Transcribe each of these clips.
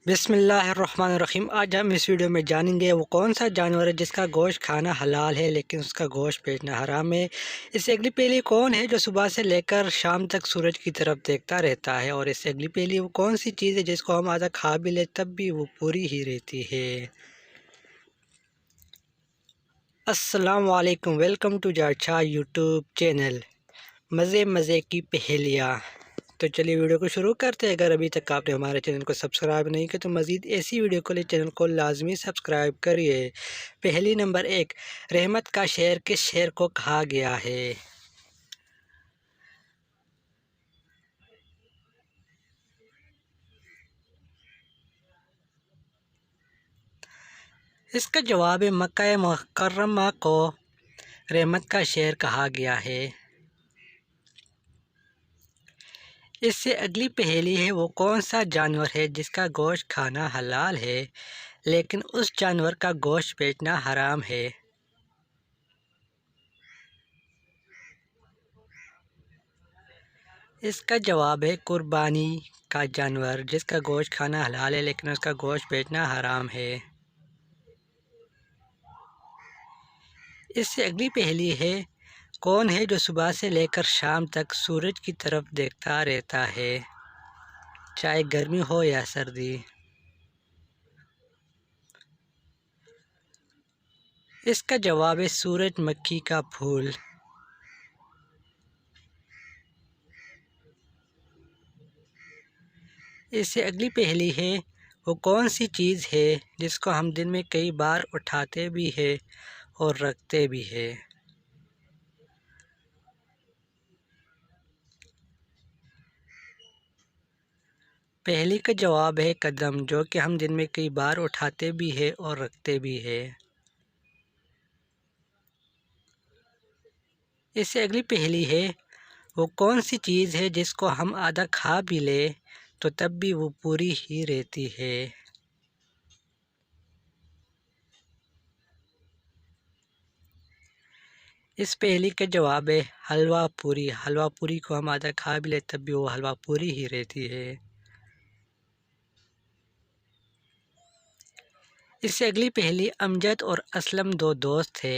बिस्मिल्लाहिर्रहमानिर्रहीम। आज हम इस वीडियो में जानेंगे वो कौन सा जानवर है जिसका गोश्त खाना हलाल है लेकिन उसका गोश्त बेचना हराम है। इससे अगली पीढ़ी कौन है जो सुबह से लेकर शाम तक सूरज की तरफ देखता रहता है, और इससे अगली पीढ़ी वो कौन सी चीज़ है जिसको हम आधा खा भी ले तब भी वो पूरी ही रहती है। अस्सलाम वालेकुम, वेलकम टू जारछा यूट्यूब चैनल मज़े मज़े की पहेलियाँ। तो चलिए वीडियो को शुरू करते हैं। अगर अभी तक आपने हमारे चैनल को सब्सक्राइब नहीं किया तो मज़ीद ऐसी वीडियो के लिए चैनल को लाजमी सब्सक्राइब करिए। पहेली नंबर 1, रहमत का शहर किस शहर को कहा गया है? इसका जवाब है मक्का मुकर्रमा को रहमत का शहर कहा गया है। इससे अगली पहेली है वो कौन सा जानवर है जिसका गोश्त खाना हलाल है लेकिन उस जानवर का गोश्त बेचना हराम है। इसका जवाब है कुर्बानी का जानवर जिसका गोश्त खाना हलाल है लेकिन उसका गोश्त बेचना हराम है। इससे अगली पहेली है कौन है जो सुबह से लेकर शाम तक सूरज की तरफ देखता रहता है, चाहे गर्मी हो या सर्दी। इसका जवाब है सूरजमुखी का फूल। इससे अगली पहेली है वो कौन सी चीज़ है जिसको हम दिन में कई बार उठाते भी हैं और रखते भी हैं। पहेली का जवाब है कदम, जो कि हम दिन में कई बार उठाते भी हैं और रखते भी हैं। इससे अगली पहेली है वो कौन सी चीज़ है जिसको हम आधा खा भी ले तो तब भी वो पूरी ही रहती है। इस पहेली का जवाब है हलवा पूरी। हलवा पूरी को हम आधा खा भी ले तब भी वो हलवा पूरी ही रहती है। इससे अगली पहेली अमजद और असलम दो दोस्त थे।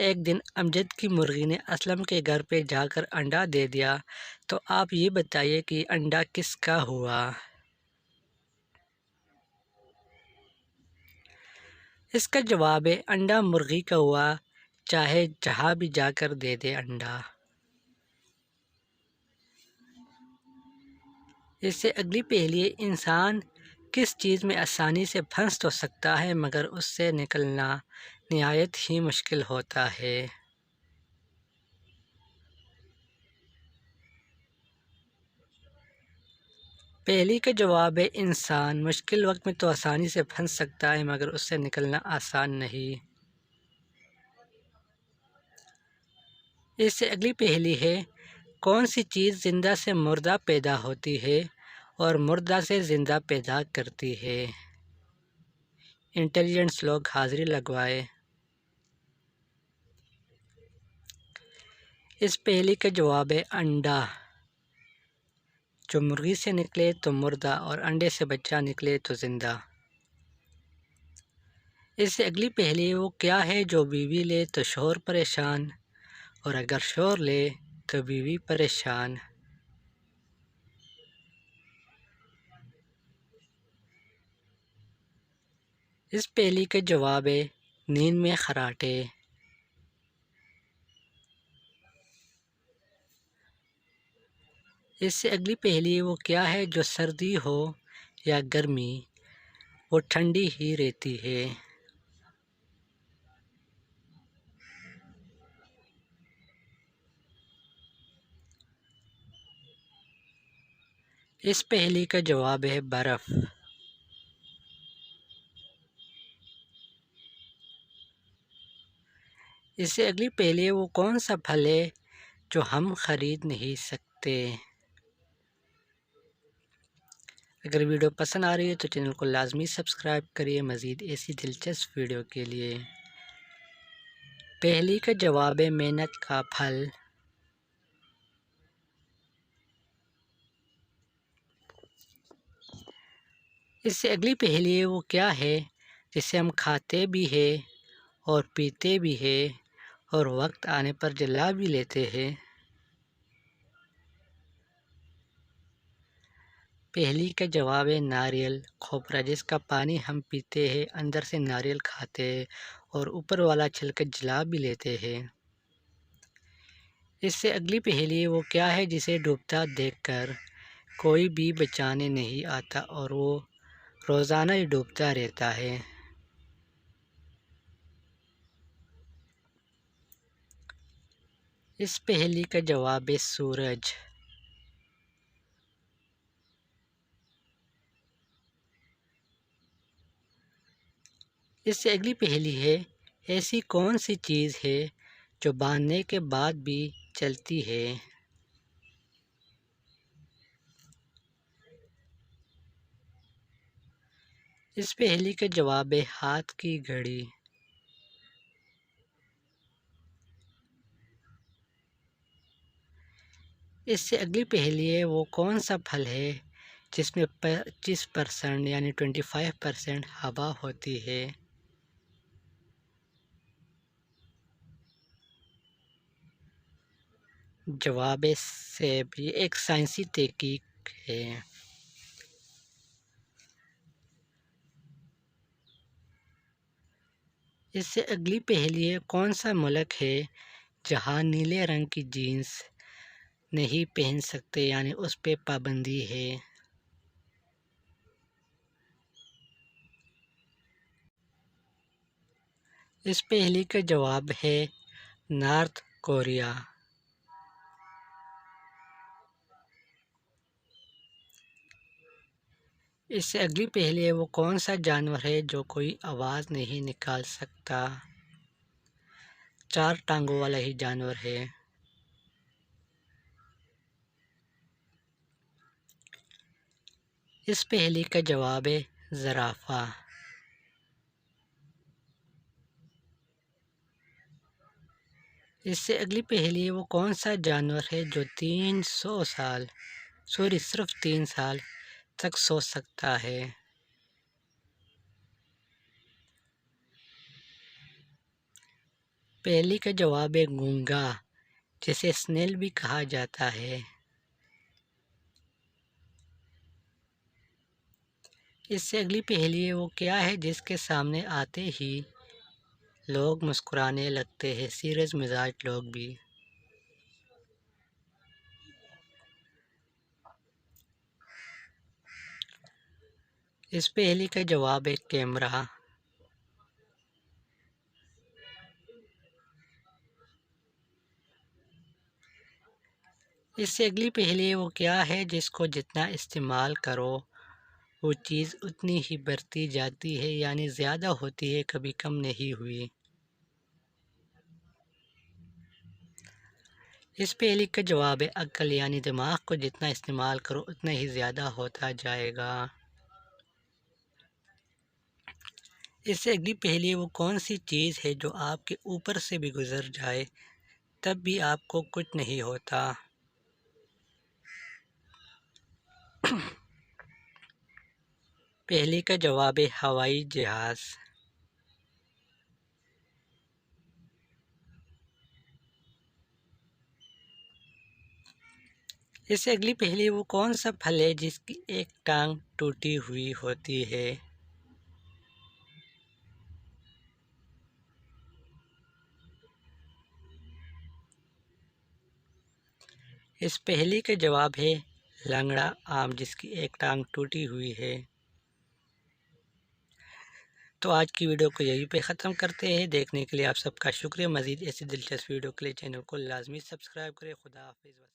एक दिन अमजद की मुर्गी ने असलम के घर पे जाकर अंडा दे दिया। तो आप ये बताइए कि अंडा किसका हुआ? इसका जवाब है अंडा मुर्गी का हुआ, चाहे जहाँ भी जाकर दे दे अंडा। इससे अगली पहेली है इंसान किस चीज़ में आसानी से फंस तो सकता है मगर उससे निकलना निहायत ही मुश्किल होता है। पहेली का जवाब है इंसान मुश्किल वक्त में तो आसानी से फंस सकता है मगर उससे निकलना आसान नहीं। इससे अगली पहेली है कौन सी चीज़ ज़िंदा से मुर्दा पैदा होती है और मुर्दा से ज़िंदा पैदा करती है। इंटेलिजेंट्स लोग हाज़िरी लगवाए। इस पहेली का जवाब है अंडा। जो मुर्गी से निकले तो मुर्दा और अंडे से बच्चा निकले तो ज़िंदा। इससे अगली पहेली है वो क्या है जो बीवी ले तो शोहर परेशान और अगर शोहर ले तो बीवी परेशान। इस पहेली का जवाब है नींद में खर्राटे। इससे अगली पहेली है वो क्या है जो सर्दी हो या गर्मी वो ठंडी ही रहती है। इस पहेली का जवाब है बर्फ़। इससे अगली पहेली है वो कौन सा फल है जो हम ख़रीद नहीं सकते। अगर वीडियो पसंद आ रही है तो चैनल को लाजमी सब्सक्राइब करिए मज़ीद ऐसी दिलचस्प वीडियो के लिए। पहेली का जवाब है मेहनत का फल। इससे अगली पहेली है, वो क्या है जिसे हम खाते भी हैं और पीते भी हैं और वक्त आने पर जला भी लेते हैं। पहेली का जवाब है नारियल खोपरा, जिसका पानी हम पीते हैं, अंदर से नारियल खाते हैं और ऊपर वाला छिलका जला भी लेते हैं। इससे अगली पहेली है, वो क्या है जिसे डूबता देखकर कोई भी बचाने नहीं आता और वो रोज़ाना ही डूबता रहता है। इस पहेली का जवाब है सूरज। इससे अगली पहेली है, ऐसी कौन सी चीज़ है जो बांधने के बाद भी चलती है। इस पहेली का जवाब है हाथ की घड़ी। इससे अगली पहेली है, वो कौन सा फल है जिसमें 25% यानी 25% हवा होती है। जवाब है सेब। ये एक साइंसी तहकीक है। इससे अगली पहेली है, कौन सा मुल्क है जहाँ नीले रंग की जीन्स नहीं पहन सकते यानी उस पे पाबंदी है। इस पहेली का जवाब है नॉर्थ कोरिया। इससे अगली पहेली है, वो कौन सा जानवर है जो कोई आवाज़ नहीं निकाल सकता। 4 टांगों वाला ही जानवर है। इस पहेली का जवाब है ज़राफ़ा। इससे अगली पहेली है, वो कौन सा जानवर है जो 300 साल सिर्फ 3 साल तक सो सकता है। पहेली का जवाब है गूंगा, जिसे स्नेल भी कहा जाता है। इससे अगली पहेली है, वो क्या है जिसके सामने आते ही लोग मुस्कुराने लगते हैं, सीरियस मिजाज लोग भी। इस पहेली का जवाब है कैमरा। इससे अगली पहेली है, वो क्या है जिसको जितना इस्तेमाल करो वो चीज़ उतनी ही बढ़ती जाती है यानी ज़्यादा होती है, कभी कम नहीं हुई। इस पहेली का जवाब है अक्ल, यानी दिमाग को जितना इस्तेमाल करो उतना ही ज़्यादा होता जाएगा। इससे अगली पहेली है, वो कौन सी चीज़ है जो आपके ऊपर से भी गुज़र जाए तब भी आपको कुछ नहीं होता। पहेली का जवाब है हवाई जहाज़। इससे अगली पहेली है, वो कौन सा फल है जिसकी एक टांग टूटी हुई होती है। इस पहेली का जवाब है लंगड़ा आम, जिसकी एक टांग टूटी हुई है। तो आज की वीडियो को यहीं पे ख़त्म करते हैं। देखने के लिए आप सबका शुक्रिया। मज़ीद ऐसी दिलचस्प वीडियो के लिए चैनल को लाजमी सब्सक्राइब करें। खुदा हाफिज़।